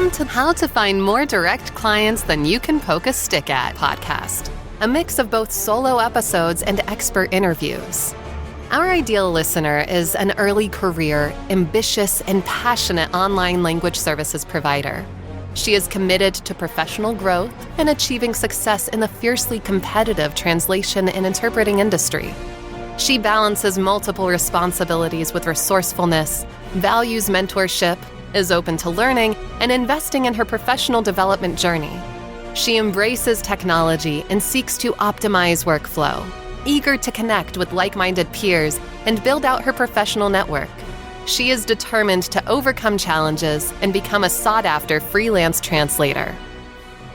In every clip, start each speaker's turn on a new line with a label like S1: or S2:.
S1: Welcome to How to Find More Direct Clients Than You Can Poke a Stick At podcast, a mix of both solo episodes and expert interviews. Our ideal listener is an early career, ambitious, and passionate online language services provider. She is committed to professional growth and achieving success in the fiercely competitive translation and interpreting industry. She balances multiple responsibilities with resourcefulness, values mentorship, is open to learning, and investing in her professional development journey. She embraces technology and seeks to optimize workflow, eager to connect with like-minded peers and build out her professional network. She is determined to overcome challenges and become a sought-after freelance translator.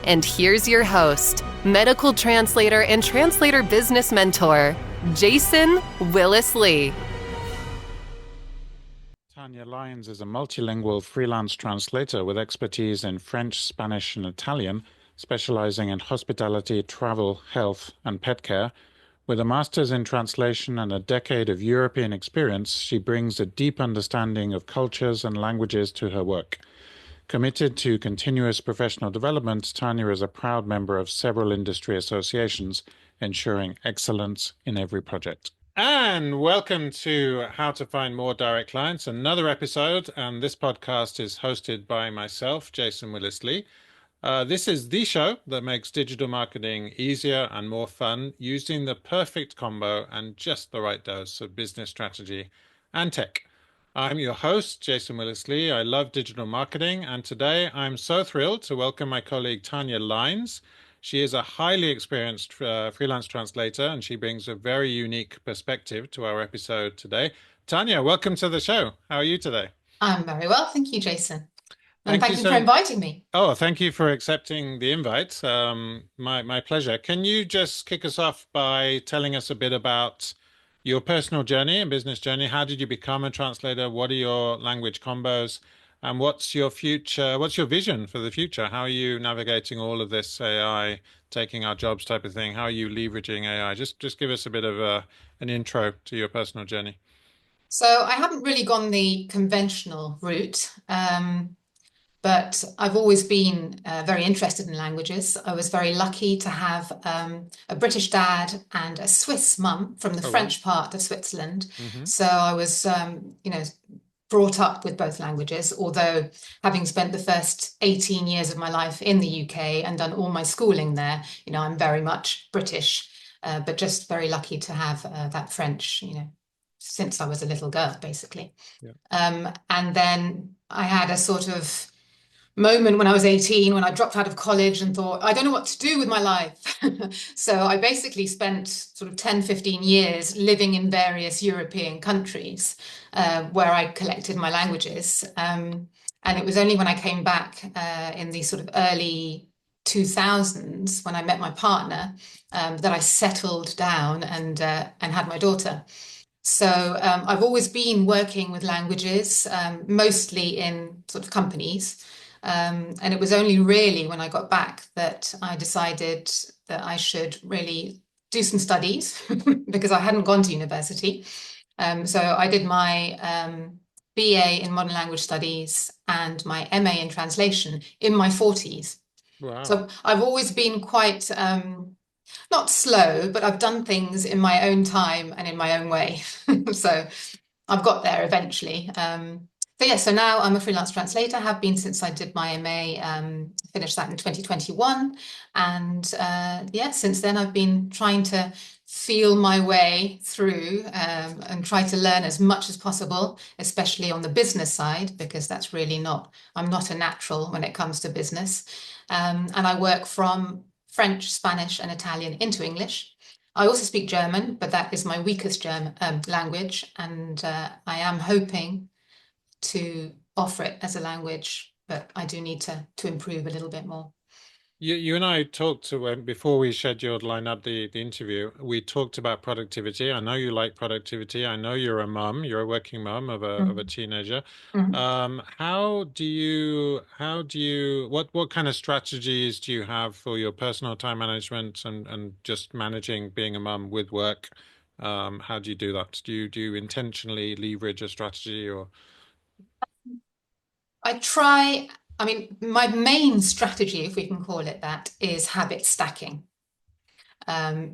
S1: And here's your host, medical translator and translator business mentor, Jason Willis-Lee.
S2: Tania Lines is a multilingual freelance translator with expertise in French, Spanish, and Italian, specializing in hospitality, travel, health, and pet care. With a master's in translation and a decade of European experience, she brings a deep understanding of cultures and languages to her work. Committed to continuous professional development, Tania is a proud member of several industry associations, ensuring excellence in every project. And welcome to How to Find More Direct Clients, another episode. And this podcast is hosted by myself, Jason Willis-Lee. This is the show that makes digital marketing easier and more fun using the perfect combo and just the right dose of business strategy and tech. I'm your host, Jason Willis-Lee. I love digital marketing. And today I'm so thrilled to welcome my colleague, Tania Lines. She is a highly experienced freelance translator, and she brings a very unique perspective to our episode today. Tania, welcome to the show. How are you today?
S3: I'm very well, thank you, Jason. And thank you for inviting me.
S2: Oh, thank you for accepting the invite. My pleasure. Can you just kick us off by telling us a bit about your personal journey and business journey? How did you become a translator? What are your language combos? And what's your future? What's your vision for the future? How are you navigating all of this AI, taking our jobs type of thing? How are you leveraging AI? Just give us a bit of an intro to your personal journey.
S3: So I haven't really gone the conventional route, but I've always been very interested in languages. I was very lucky to have a British dad and a Swiss mum from the French part of Switzerland. Mm-hmm. So I was, brought up with both languages, although having spent the first 18 years of my life in the UK and done all my schooling there, I'm very much British, but just very lucky to have that French, since I was a little girl, basically. Yeah. And then I had a sort of moment when I was 18 when I dropped out of college and thought, I don't know what to do with my life. So I basically spent sort of 10, 15 years living in various European countries where I collected my languages. And it was only when I came back in the sort of early 2000s when I met my partner that I settled down and had my daughter. So I've always been working with languages, mostly in sort of companies. And it was only really when I got back that I decided that I should really do some studies because I hadn't gone to university. So I did my BA in Modern Language Studies and my MA in Translation in my 40s. Wow. So I've always been quite, not slow, but I've done things in my own time and in my own way. So I've got there eventually. So now I'm a freelance translator, have been since I did my MA, finished that in 2021. And since then I've been trying to feel my way through and try to learn as much as possible, especially on the business side, because that's really I'm not a natural when it comes to business. And I work from French, Spanish, and Italian into English. I also speak German, but that is my weakest German language. And I am hoping to offer it as a language, but I do need to improve a little bit more.
S2: You and I talked before we scheduled line up the interview. We talked about productivity. I know you like productivity. I know you're a mum. You're a working mum of a teenager. Mm-hmm. What kind of strategies do you have for your personal time management and just managing being a mum with work? How do you do that? Do you intentionally leverage a strategy or?
S3: I try I mean, my main strategy, if we can call it that, is habit stacking.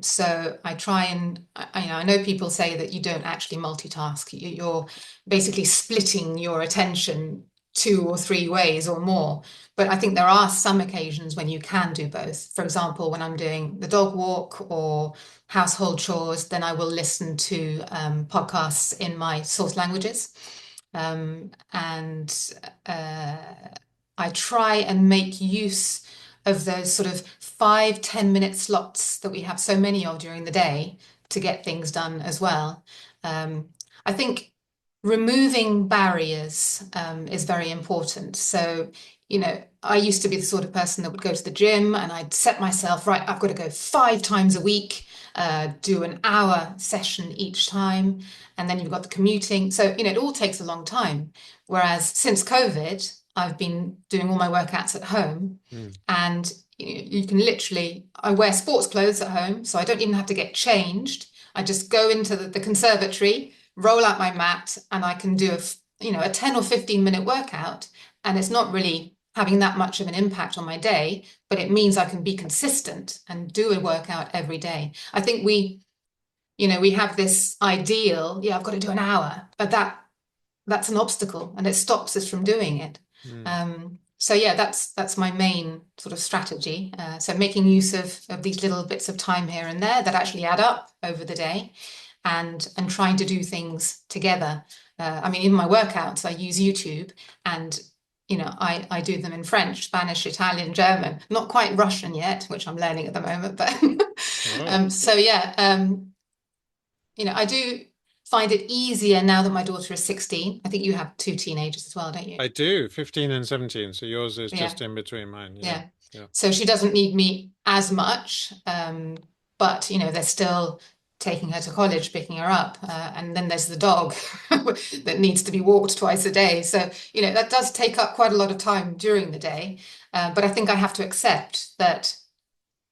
S3: So I try and, I know people say that you don't actually multitask. You're basically splitting your attention 2 or 3 ways or more. But I think there are some occasions when you can do both. For example, when I'm doing the dog walk or household chores, then I will listen to podcasts in my source languages. And I try and make use of those sort of 5-10 minute slots that we have so many of during the day to get things done as well. I think removing barriers is very important. So, I used to be the sort of person that would go to the gym and I'd set myself, right, I've got to go 5 times a week, do an hour session each time. And then you've got the commuting. So, it all takes a long time. Whereas since COVID, I've been doing all my workouts at home. And you can literally, I wear sports clothes at home, so I don't even have to get changed. I just go into the conservatory, roll out my mat, and I can do a 10 or 15 minute workout. And it's not really having that much of an impact on my day, but it means I can be consistent and do a workout every day. I think we have this ideal, I've got to do an hour, but that's an obstacle and it stops us from doing it. So yeah, that's my main sort of strategy. So making use of these little bits of time here and there that actually add up over the day, and trying to do things together. I mean, in my workouts, I use YouTube, and I do them in French, Spanish, Italian, German. Not quite Russian yet, which I'm learning at the moment. But so yeah, I do find it easier now that my daughter is 16. I think you have 2 teenagers as well, don't you?
S2: I do, 15 and 17. So yours is
S3: Yeah.
S2: just in between mine.
S3: Yeah.
S2: Yeah.
S3: So she doesn't need me as much, but they're still taking her to college, picking her up, and then there's the dog that needs to be walked twice a day. So that does take up quite a lot of time during the day. But I think I have to accept that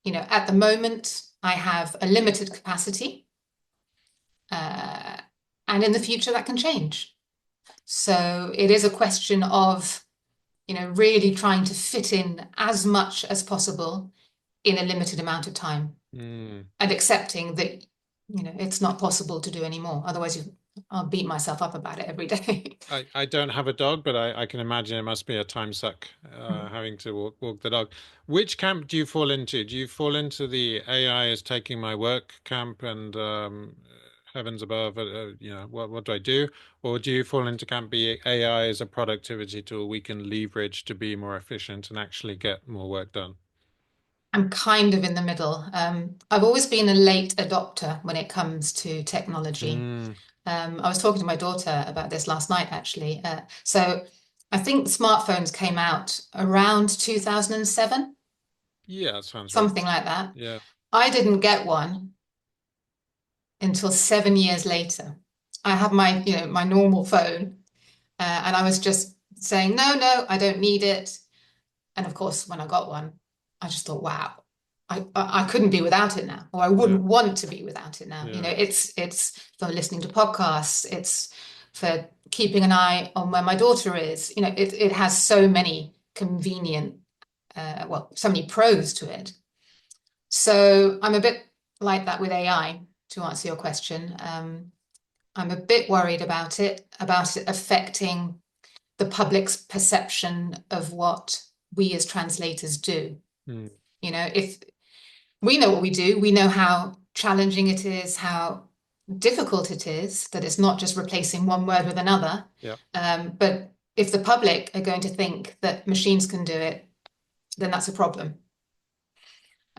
S3: at the moment I have a limited capacity, and in the future that can change. So it is a question of really trying to fit in as much as possible in a limited amount of time, and accepting that, it's not possible to do any more. Otherwise, I'll beat myself up about it every day.
S2: I don't have a dog, but I can imagine it must be a time suck having to walk the dog. Which camp do you fall into? Do you fall into the AI is taking my work camp and heavens above, what do I do? Or do you fall into camp B, AI is a productivity tool we can leverage to be more efficient and actually get more work done?
S3: I'm kind of in the middle. I've always been a late adopter when it comes to technology. I was talking to my daughter about this last night, actually. So I think smartphones came out around 2007.
S2: Yeah, that sounds right.
S3: Something like that.
S2: Yeah.
S3: I didn't get one until 7 years later. I have my normal phone, and I was just saying, no, I don't need it. And of course, when I got one, I just thought, wow, I couldn't be without it now, or I wouldn't want to be without it now.
S2: Yeah.
S3: It's for listening to podcasts. It's for keeping an eye on where my daughter is. It has so many convenient, so many pros to it. So I'm a bit like that with AI, to answer your question. I'm a bit worried about it affecting the public's perception of what we as translators do. If we know what we do, we know how challenging it is, how difficult it is, that it's not just replacing one word with another.
S2: Yeah.
S3: But if the public are going to think that machines can do it, then that's a problem.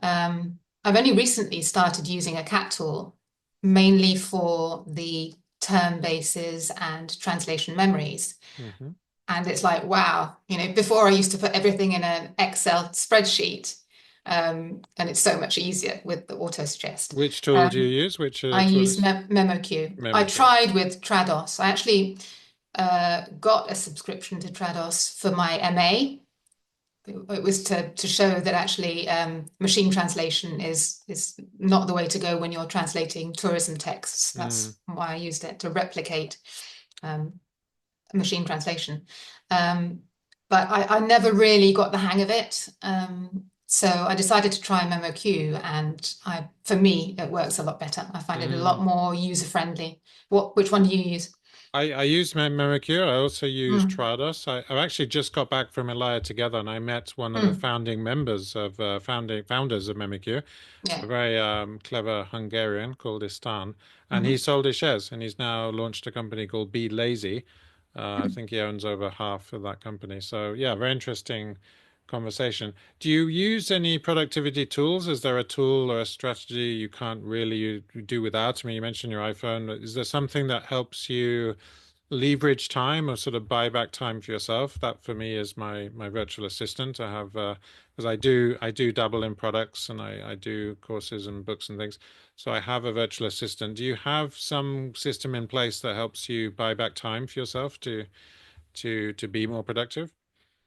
S3: I've only recently started using a cat tool, mainly for the term bases and translation memories. And it's like, wow, before I used to put everything in an Excel spreadsheet, and it's so much easier with the auto suggest.
S2: Which tool do you use?
S3: I use MemoQ. I tried with Trados. I actually got a subscription to Trados for my MA. It was to show that actually machine translation is not the way to go when you're translating tourism texts. That's why I used it, to replicate machine translation. But but I never really got the hang of it. So I decided to try MemoQ, and for me, it works a lot better. I find it a lot more user-friendly. Which one do you use?
S2: I use Mercure. I also use
S3: Mm,
S2: Trados. I actually just got back from Elia together, and I met one of the
S3: mm,
S2: founding members of founders of Memicure, a
S3: yeah.
S2: very clever Hungarian called Istan, and he
S3: Mhm.
S2: sold his shares, and he's now launched a company called Be Lazy. I
S3: Mm.
S2: think he owns over half of that company. So yeah, very interesting conversation. Do you use any productivity tools? Is there a tool or a strategy you can't really do without? I mean, you mentioned your iPhone. Is there something that helps you leverage time or sort of buy back time for yourself? That for me is my virtual assistant. I have because I do dabble in products, and I do courses and books and things. So I have a virtual assistant. Do you have some system in place that helps you buy back time for yourself to be more productive?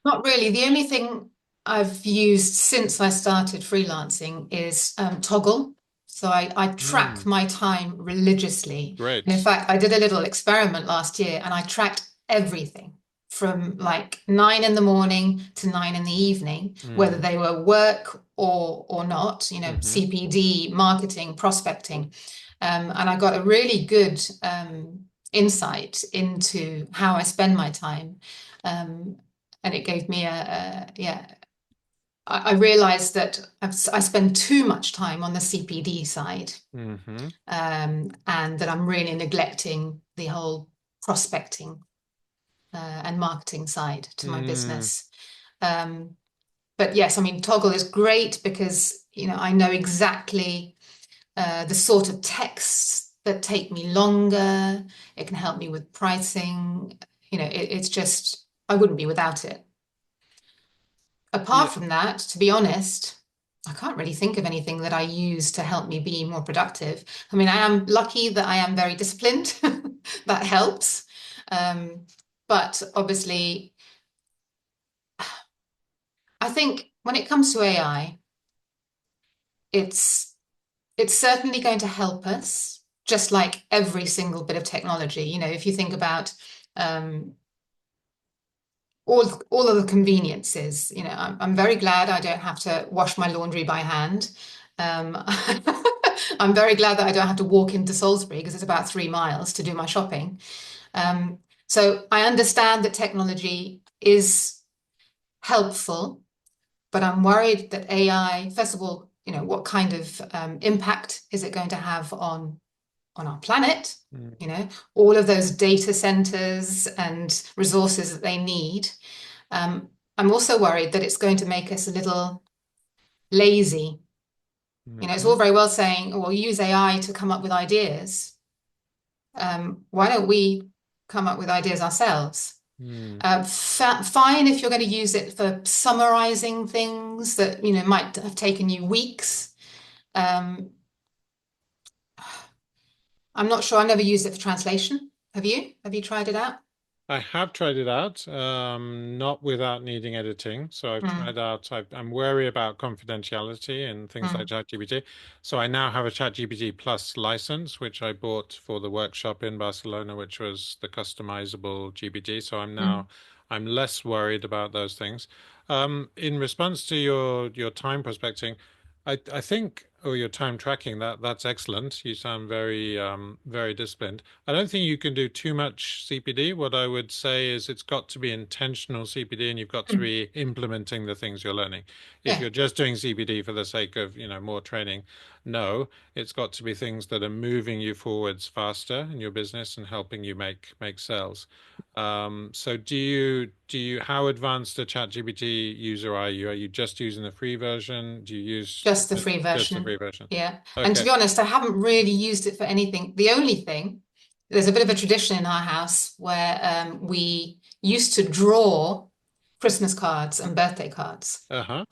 S3: Not really. The only thing I've used since I started freelancing is Toggle. So I track
S2: Hmm.
S3: my time religiously. And in
S2: Great.
S3: fact, I did a little experiment last year and I tracked everything from like 9 in the morning to 9 in the evening, whether
S2: Mm.
S3: they were work or not,
S2: Hmm.
S3: CPD, marketing, prospecting. And I got a really good insight into how I spend my time. Um, and it gave me yeah, I realized that I spend too much time on the CPD side,
S2: Hmm.
S3: and that I'm really neglecting the whole prospecting and marketing side to my
S2: Mm.
S3: business. Um, but yes, I mean, Toggle is great because, I know exactly the sort of texts that take me longer. It can help me with pricing. It's just, I wouldn't be without it.
S2: Yeah.
S3: Apart from that, to be honest, I can't really think of anything that I use to help me be more productive. I mean, I am lucky that I am very disciplined. That helps. Um, but obviously, I think when it comes to AI, it's it's certainly going to help us, just like every single bit of technology. If you think about um, all of the conveniences. I'm very glad I don't have to wash my laundry by hand. Um, I'm very glad that I don't have to walk into Salisbury because it's about 3 miles to do my shopping. Um, so I understand that technology is helpful, but I'm worried that AI, first of all, what kind of impact is it going to have on our planet?
S2: Mm.
S3: All of those data centers and resources that they need. I'm also worried that it's going to make us a little lazy. It's
S2: Hmm.
S3: all very well saying, "Oh, well, use AI to come up with ideas." Why don't we come up with ideas ourselves?
S2: Mm.
S3: Fine if you're going to use it for summarizing things that might have taken you weeks. Um, I'm not sure. I never used it for translation. Have you? Have you tried it out?
S2: I have tried it out, not without needing editing. So I've
S3: Mm,
S2: tried out, I'm wary about confidentiality and things like
S3: mm,
S2: ChatGPT. So I now have a ChatGPT Plus license, which I bought for the workshop in Barcelona, which was the customizable GPT. So
S3: mm,
S2: I'm less worried about those things. In response to your time prospecting, I think, or your time tracking, that's excellent. You sound very disciplined. I don't think you can do too much CPD. What I would say is it's got to be intentional CPD, and you've got to
S3: mm.
S2: be implementing the things you're learning. If
S3: Yeah,
S2: you're just doing CPD for the sake of, more training, no, it's got to be things that are moving you forwards faster in your business and helping you make sales. So how advanced a ChatGPT user are you? Are you just using the free version? Do you use
S3: just the free
S2: just the free
S3: version.
S2: version?
S3: Yeah. And to
S2: Okay.
S3: be honest, I haven't really used it for anything. The only thing, there's a bit of a tradition in our house where we used to draw Christmas cards and birthday cards.
S2: Uh-huh.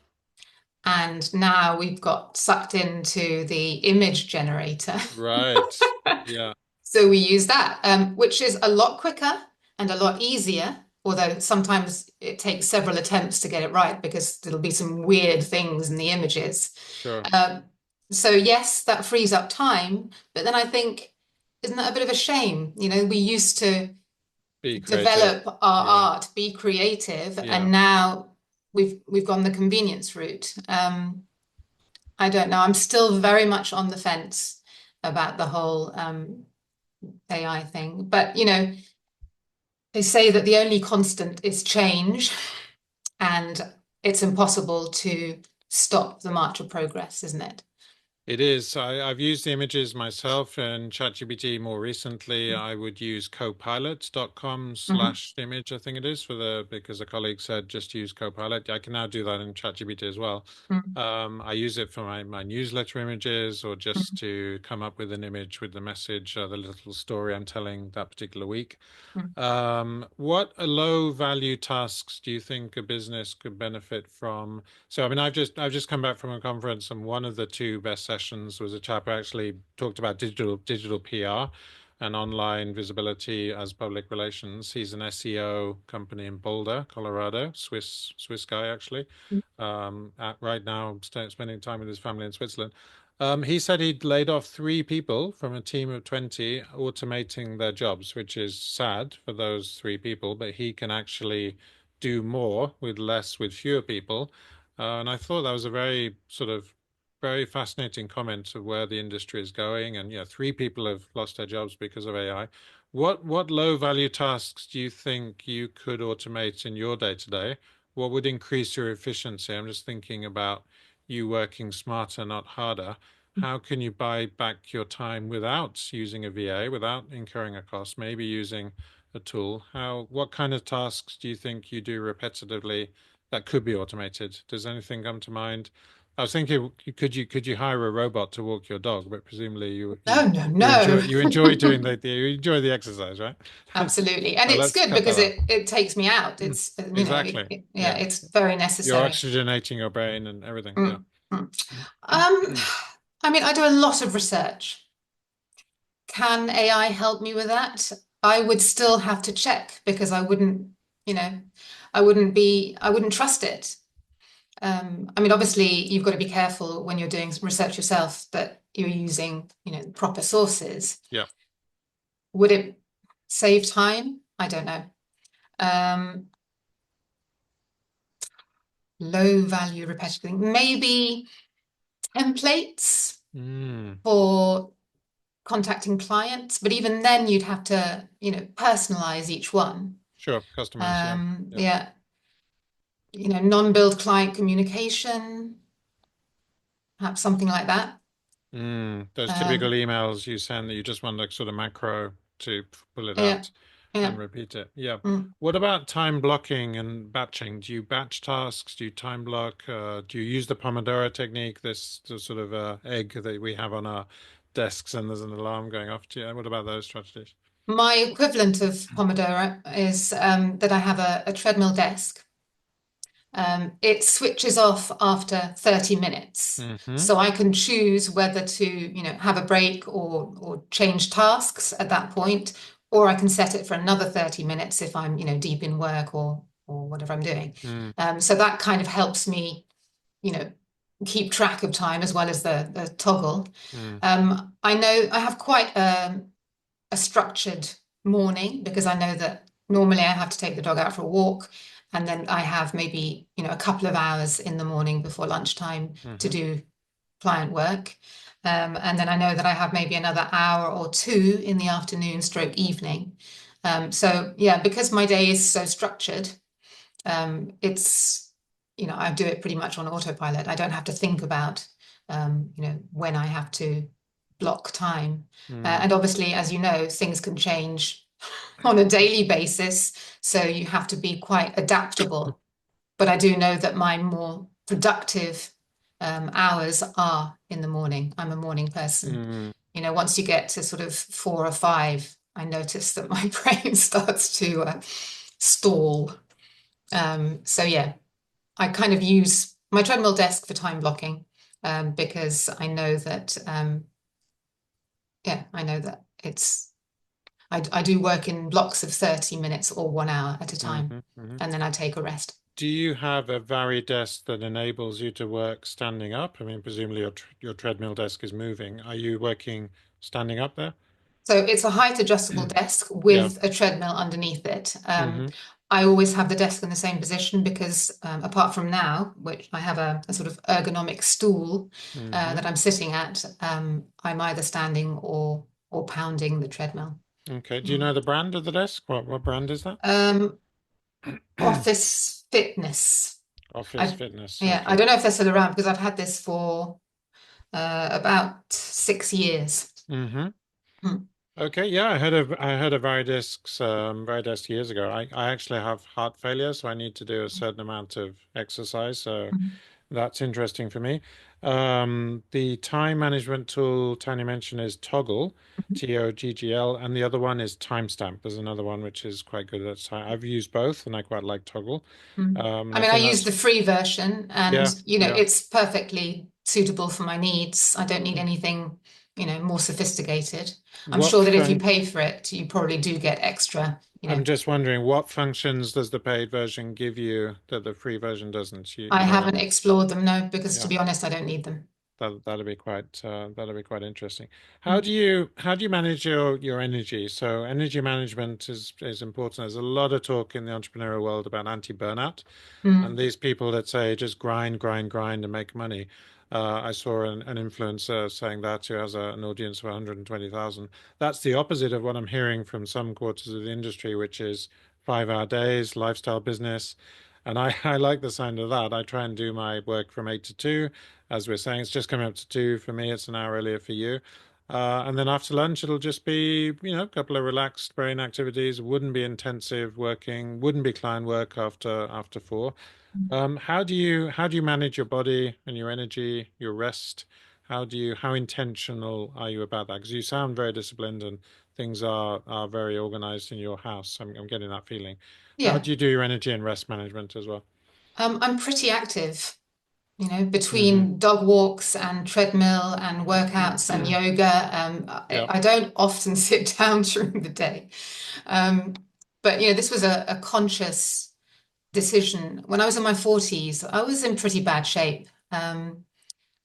S3: And now we've got sucked into the image generator.
S2: Right. Yeah.
S3: So we use that, which is a lot quicker and a lot easier, although sometimes it takes several attempts to get it right because there'll be some weird things in the images.
S2: Sure.
S3: Um, so yes, that frees up time, but then I think, isn't that a bit of a shame? We used to
S2: Be creative.
S3: develop our
S2: Yeah.
S3: art, be creative,
S2: Yeah.
S3: and now we've gone the convenience route. I don't know. I'm still very much on the fence about the whole AI thing. But they say that the only constant is change, and it's impossible to stop the march of progress, isn't it?
S2: It is. I've used the images myself in ChatGPT more recently. I would use copilot.com
S3: Mm-hmm.
S2: slash image, I think it is, because a colleague said just use Copilot. I can now do that in ChatGPT as well. I use it for my newsletter images or just to come up with an image with the message, the little story I'm telling that particular week. What low value tasks do you think a business could benefit from? So, I mean, I've just come back from a conference, and one of the two best sessions was a chap who actually talked about digital PR and online visibility as public relations. He's an SEO company in Boulder, Colorado, Swiss guy actually. Right now spending time with his family in Switzerland. He said he'd laid off 3 people from a team of 20, automating their jobs, which is sad for those 3 people, but he can actually do more with less, with fewer people. And I thought that was a very fascinating comment of where the industry is going. And yeah, 3 people have lost their jobs because of AI. What low value tasks do you think you could automate in your day to day? What would increase your efficiency? I'm just thinking about you working smarter, not harder. How can you buy back your time without using a VA, without incurring a cost, maybe using a tool? What kind of tasks do you think you do repetitively that could be automated? Does anything come to mind? I was thinking, could you hire a robot to walk your dog? But presumably you
S3: No,
S2: you
S3: no,
S2: you enjoy
S3: no.
S2: you enjoy doing you enjoy the exercise, right?
S3: Absolutely. And
S2: So
S3: it's
S2: let's
S3: good
S2: cut
S3: because
S2: that out.
S3: it takes me out. It's,
S2: Exactly.
S3: yeah,
S2: Yeah.
S3: it's very
S2: You're
S3: necessary.
S2: oxygenating your brain and everything. Yeah.
S3: Mm, mm. Um, I mean, I do a lot of research. Can AI help me with that? I would still have to check because you know, I wouldn't trust it. I mean, obviously, you've got to be careful when you're doing research yourself that you're using, proper sources.
S2: Yeah.
S3: Would it save time? I don't know. Um, Low value repetitive thing. Maybe templates
S2: Mm,
S3: for contacting clients, but even then you'd have to, personalize each one.
S2: sure. Customize. Yeah. Yeah.
S3: Yeah, non-billed client communication, perhaps something like that.
S2: Those typical
S3: Um,
S2: emails you send that you just want a sort of macro to pull it
S3: yeah,
S2: out
S3: yeah.
S2: and repeat it. Yeah.
S3: Mm.
S2: What about time blocking and batching? Do you batch tasks? Do you time block? Do you use the Pomodoro technique, this sort of egg that we have on our desks and there's an alarm going off to you? What about those strategies?
S3: My equivalent of Pomodoro is that I have a treadmill desk. It switches off after 30 minutes.
S2: Mm-hmm.
S3: So I can choose whether to, have a break or change tasks at that point, or I can set it for another 30 minutes if I'm, deep in work or whatever I'm doing.
S2: Mm,
S3: So that kind of helps me, you know, keep track of time as well as the toggle.
S2: mm,
S3: I know I have quite a structured morning because I know that normally I have to take the dog out for a walk, and then I have maybe, a couple of hours in the morning before lunchtime to
S2: mm-hmm.
S3: do client work. And then I know that I have maybe another hour or two in the afternoon stroke evening. So yeah, because my day is so structured, it's, I do it pretty much on autopilot. I don't have to think about, when I have to block time.
S2: Mm,
S3: And obviously, as you know, things can change on a daily basis. So you have to be quite adaptable. But I do know that my more productive hours are in the morning. I'm a morning person.
S2: mm,
S3: Once you get to sort of 4 or 5, I notice that my brain starts to stall. So yeah, I kind of use my treadmill desk for time blocking because I know that I know that I do work in blocks of 30 minutes or 1 hour at a time,
S2: mm-hmm, mm-hmm.
S3: and then I take a rest.
S2: Do you have a Vari desk that enables you to work standing up? I mean, presumably your treadmill desk is moving. Are you working standing up there?
S3: So it's a height adjustable desk
S2: Yeah.
S3: with a treadmill underneath it.
S2: Mm-hmm.
S3: I always have the desk in the same position because apart from now, which I have a sort of ergonomic stool
S2: Mm-hmm.
S3: that I'm sitting at, I'm either standing or pounding the treadmill.
S2: Okay. Do you
S3: Mm.
S2: know the brand of the desk? What brand is that?
S3: Um, Office Fitness.
S2: Office
S3: I
S2: Fitness.
S3: Yeah, I
S2: Okay.
S3: don't know if they're still around because I've had this for about 6 years.
S2: Mm-hmm.
S3: Mm.
S2: Okay, yeah, I had a Varidesk years ago. I actually have heart failure, so I need to do a certain amount of exercise. So
S3: Mm.
S2: that's interesting for me. The time management tool Tanya mentioned is Toggle, Toggl, and the other one is Timestamp. There's another one which is quite good at time. I've used both, and I quite like Toggle.
S3: Mm.
S2: And
S3: I
S2: I
S3: mean, I
S2: think
S3: use the
S2: that's
S3: free version and,
S2: yeah, yeah.
S3: it's perfectly suitable for my needs. I don't need
S2: Mm.
S3: anything, more sophisticated. I'm
S2: What
S3: sure that if you
S2: fun
S3: pay for it, you probably do get extra,
S2: I'm just wondering what functions does the paid version give you that the free version doesn't? You
S3: I
S2: you don't know.
S3: haven't explored them, no, because to
S2: Yeah.
S3: be honest, I don't need them.
S2: That'll be quite interesting. How
S3: Mm.
S2: do you manage your energy? So energy management is important. There's a lot of talk in the entrepreneurial world about anti-burnout, and
S3: Mm.
S2: these people that say just grind, grind, grind and make money. I saw an influencer saying that who has an audience of 120,000. That's the opposite of what I'm hearing from some quarters of the industry, which is 5 hour days, lifestyle business. And I like the sound of that. I try and do my work from 8 to 2. As we're saying, it's just coming up to 2 for me. It's an hour earlier for you. And then after lunch, it'll just be, a couple of relaxed brain activities. Wouldn't be intensive working. Wouldn't be client work after 4. How do you manage your body and your energy, your rest? How intentional are you about that? Because you sound very disciplined and things are very organized in your house. I'm getting that feeling. How
S3: Yeah.
S2: do you do your energy and rest management as well?
S3: I'm pretty active,
S2: Mm-hmm.
S3: between dog walks and treadmill and workouts and yoga. I,
S2: Yeah.
S3: I don't often sit down during the day. Um, but this was a conscious decision. When I was in my 40s, I was in pretty bad shape.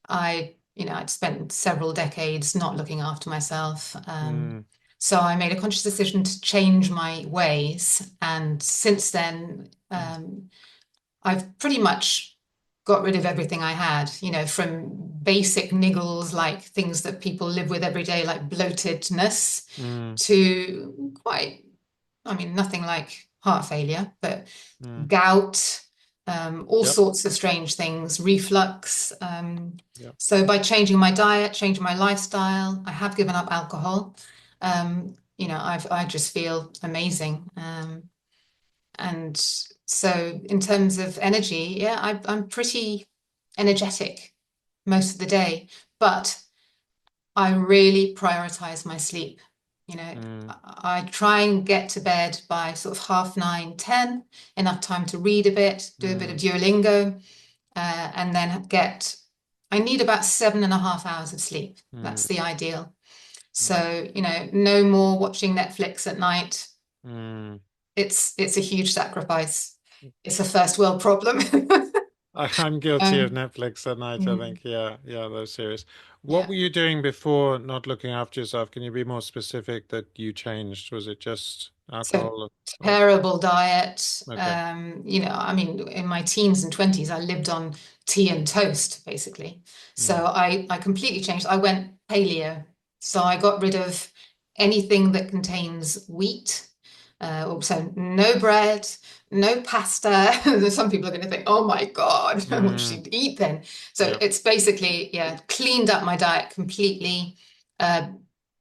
S3: I'd spent several decades not looking after myself.
S2: Mm,
S3: So I made a conscious decision to change my ways. And since then, I've pretty much got rid of everything I had, from basic niggles like things that people live with every day, like bloatedness,
S2: mm,
S3: to nothing like heart failure, but
S2: mm.
S3: gout, all
S2: Yep.
S3: sorts of strange things, reflux.
S2: Yep.
S3: So by changing my diet, changing my lifestyle, I have given up alcohol. I just feel amazing. And so in terms of energy, yeah, I'm pretty energetic most of the day, but I really prioritize my sleep.
S2: Mm,
S3: I try and get to bed by sort of 9:30, 10, enough time to read a bit, do a bit of
S2: mm,
S3: Duolingo, and then I need about 7.5 hours of sleep. That's
S2: mm,
S3: the ideal.
S2: mm,
S3: So, no more watching Netflix at night.
S2: mm.
S3: It's a huge sacrifice. It's a first world problem.
S2: I'm guilty of
S3: Um,
S2: Netflix at night, I
S3: mm,
S2: think. Yeah, yeah, those series. What
S3: yeah.
S2: were you doing before not looking after yourself? Can you be more specific that you changed? Was it just
S3: So
S2: alcohol or
S3: terrible diet.
S2: okay.
S3: In my teens and 20s, I lived on tea and toast, basically. So
S2: Mm,
S3: I completely changed. I went paleo. So I got rid of anything that contains wheat. So no bread, no pasta. Some people are going to think, oh my God, what
S2: mm,
S3: should you eat then? So
S2: yep,
S3: it's basically, yeah, cleaned up my diet completely. Uh,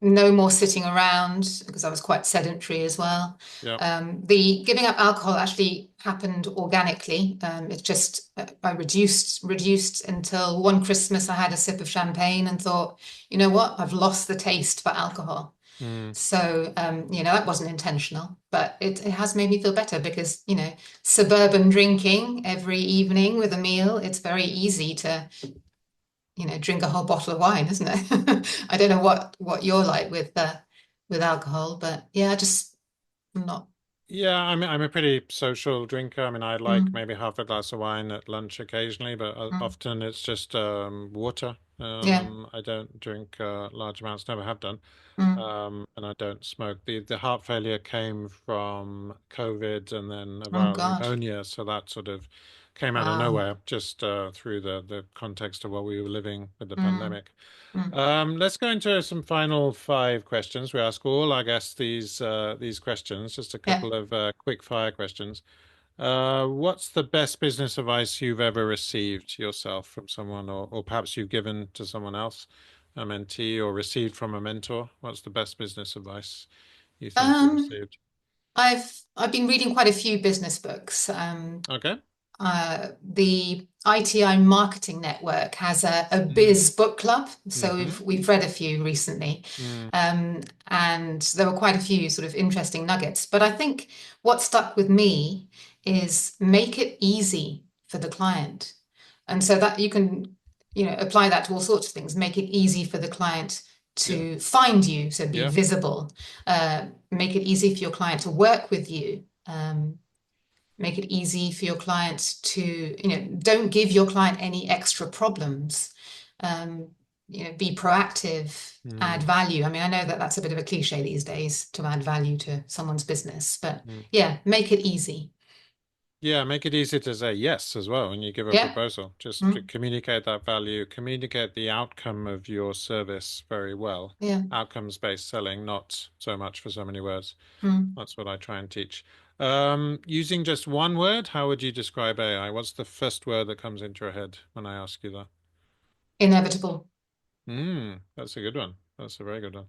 S3: no more sitting around because I was quite sedentary as well.
S2: yep.
S3: The giving up alcohol actually happened organically. It's just I reduced until one Christmas I had a sip of champagne and thought, you know what, I've lost the taste for alcohol.
S2: Mm.
S3: So that wasn't intentional, but it has made me feel better because suburban drinking every evening with a meal, it's very easy to drink a whole bottle of wine, isn't it? I don't know what you're like with alcohol, but yeah, I'm not.
S2: Yeah, I'm a pretty social drinker. I mean, I like
S3: Mm,
S2: maybe half a glass of wine at lunch occasionally, but
S3: mm,
S2: often it's just water.
S3: Yeah.
S2: I don't drink large amounts, never have done.
S3: Mm.
S2: And I don't smoke. The heart failure came from COVID and then a
S3: Oh
S2: viral
S3: God.
S2: pneumonia, so that sort of came out of
S3: Wow.
S2: nowhere, just through the context of what we were living with the
S3: Mm.
S2: pandemic.
S3: Mm.
S2: Let's go into some final five questions. We ask all our guests these questions, just a
S3: Yeah.
S2: couple of quick fire questions. What's the best business advice you've ever received yourself from someone, or perhaps you've given to someone else, a mentee, or received from a mentor? What's the best business advice you think you've
S3: Um,
S2: received?
S3: I've been reading quite a few business books.
S2: Okay.
S3: The ITI Marketing Network has a
S2: Mm.
S3: biz book club, so
S2: Mm-hmm.
S3: we've read a few recently,
S2: Mm.
S3: and there were quite a few sort of interesting nuggets. But I think what stuck with me is make it easy for the client, and so that you can, apply that to all sorts of things. Make it easy for the client
S2: Yeah.
S3: to find you, so be
S2: Yeah.
S3: visible. Make it easy for your client to work with you. Make it easy for your client to, don't give your client any extra problems. Um, be proactive, add
S2: Mm.
S3: value. I mean, I know that that's a bit of a cliche these days to add value to someone's business, but
S2: Mm.
S3: yeah, make it easy.
S2: Yeah, make it easy to say yes as well when you give a
S3: Yeah.
S2: proposal. Just to
S3: Mm.
S2: communicate that value, communicate the outcome of your service very well.
S3: Yeah.
S2: Outcomes-based selling, not so much for so many words.
S3: Mm.
S2: That's what I try and teach. Using just one word, how would you describe AI? What's the first word that comes into your head when I ask you that?
S3: Inevitable.
S2: That's a good one. That's a very good one.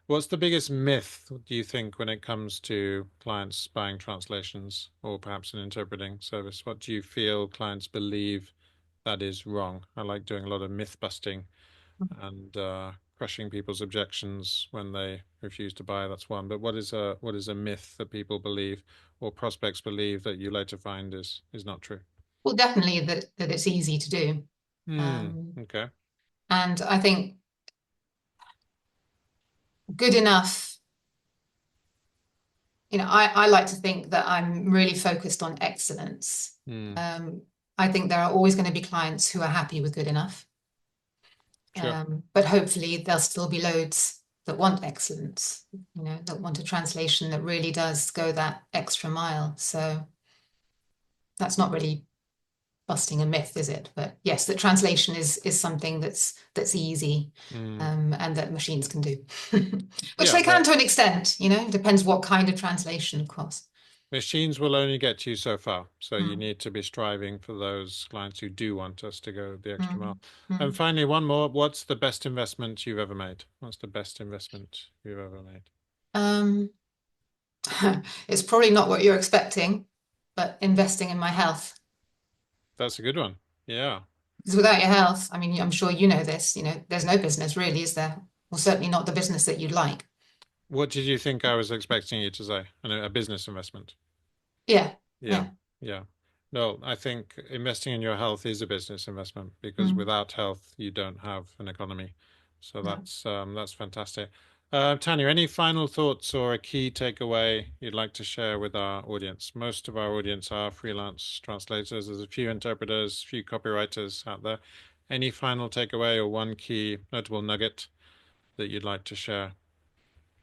S2: What's the biggest myth, do you think, when it comes to clients buying translations or perhaps an interpreting service? What do you feel clients believe that is wrong? I like doing a lot of myth busting and crushing people's objections when they refuse to buy. That's one. But what is a myth that people believe or prospects believe that you later find is not true?
S3: Well, definitely that it's easy to do.
S2: Okay.
S3: And I think good enough, I like to think that I'm really focused on excellence.
S2: Hmm.
S3: I think there are always going to be clients who are happy with good enough.
S2: Sure.
S3: But hopefully there'll still be loads that want excellence, that want a translation that really does go that extra mile. So that's not really busting a myth, is it? But yes, that translation is something that's easy,
S2: Hmm.
S3: and that machines can do, which
S2: Yeah,
S3: they can
S2: that
S3: to an extent. Depends what kind of translation, of course.
S2: machines will only get you so far. So you
S3: Mm,
S2: need to be striving for those clients who do want us to go the extra
S3: mm,
S2: mile. And
S3: mm.
S2: finally, one more. What's the best investment you've ever made? What's the best investment you've ever made?
S3: Um, it's probably not what you're expecting, but investing in my health.
S2: That's a good one. Yeah.
S3: Because without your health, I mean, I'm sure you know this, there's no business really, is there? Well, certainly not the business that you'd like.
S2: What did you think I was expecting you to say? A business investment.
S3: Yeah,
S2: Yeah.
S3: yeah.
S2: Yeah. No, I think investing in your health is a business investment because
S3: Mm,
S2: without health, you don't have an economy. So
S3: no.
S2: that's fantastic. Tania, any final thoughts or a key takeaway you'd like to share with our audience? Most of our audience are freelance translators. There's a few interpreters, a few copywriters out there. Any final takeaway or one key notable nugget that you'd like to share?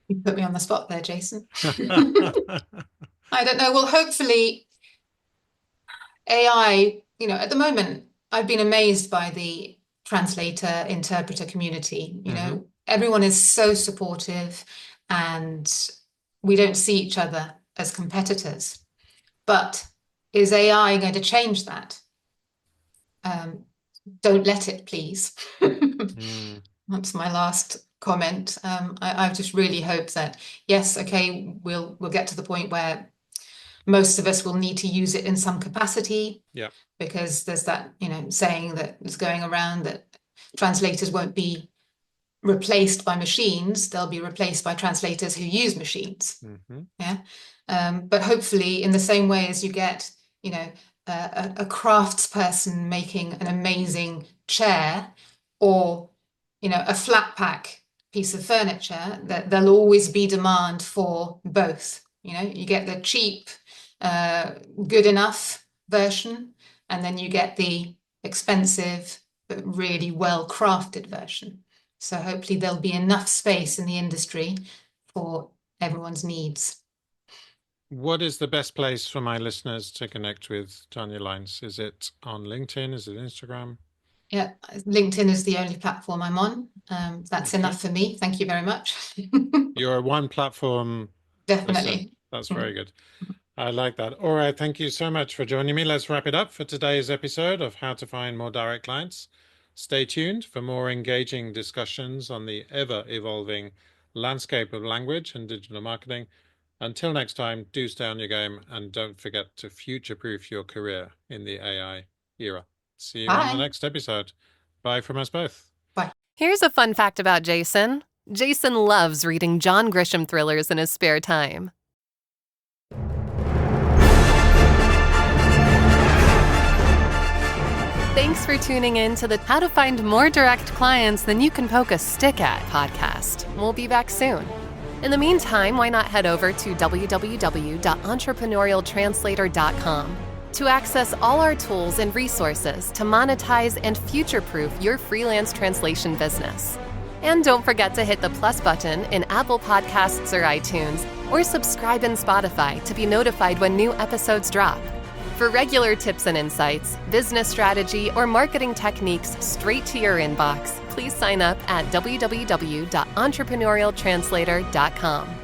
S3: You put me on the spot there, Jason. I don't know. Well, hopefully AI, at the moment, I've been amazed by the translator, interpreter community.
S2: Hmm.
S3: Everyone is so supportive, and we don't see each other as competitors. But is AI going to change that? Um, don't let it, please.
S2: Mm,
S3: That's my last comment. I just really hope that, yes, okay, we'll get to the point where most of us will need to use it in some capacity,
S2: yeah.
S3: because there's that, saying that is going around that translators won't be replaced by machines, they'll be replaced by translators who use machines.
S2: Hmm.
S3: Yeah. But hopefully in the same way as you get, a craftsperson making an amazing chair, or, a flat pack piece of furniture, that there'll always be demand for both. You get the cheap, good enough version, and then you get the expensive but really well-crafted version. So hopefully there'll be enough space in the industry for everyone's needs.
S2: What is the best place for my listeners to connect with Tania Lines? Is it on LinkedIn? Is it Instagram?
S3: Yeah, LinkedIn is the only platform I'm on. That's enough for me. Thank you very much.
S2: You're a one platform person.
S3: Definitely.
S2: That's very good. I like that. All right. Thank you so much for joining me. Let's wrap it up for today's episode of How to Find More Direct Clients. Stay tuned for more engaging discussions on the ever-evolving landscape of language and digital marketing. Until next time, do stay on your game and don't forget to future-proof your career in the AI era. See you on the next episode. Bye from us both.
S3: Bye.
S1: Here's a fun fact about Jason. Jason loves reading John Grisham thrillers in his spare time. Thanks for tuning in to the How to Find More Direct Clients Than You Can Poke a Stick At podcast. We'll be back soon. In the meantime, why not head over to www.entrepreneurialtranslator.com to access all our tools and resources to monetize and future-proof your freelance translation business. And don't forget to hit the plus button in Apple Podcasts or iTunes, or subscribe in Spotify to be notified when new episodes drop. For regular tips and insights, business strategy, or marketing techniques straight to your inbox, please sign up at www.entrepreneurialtranslator.com.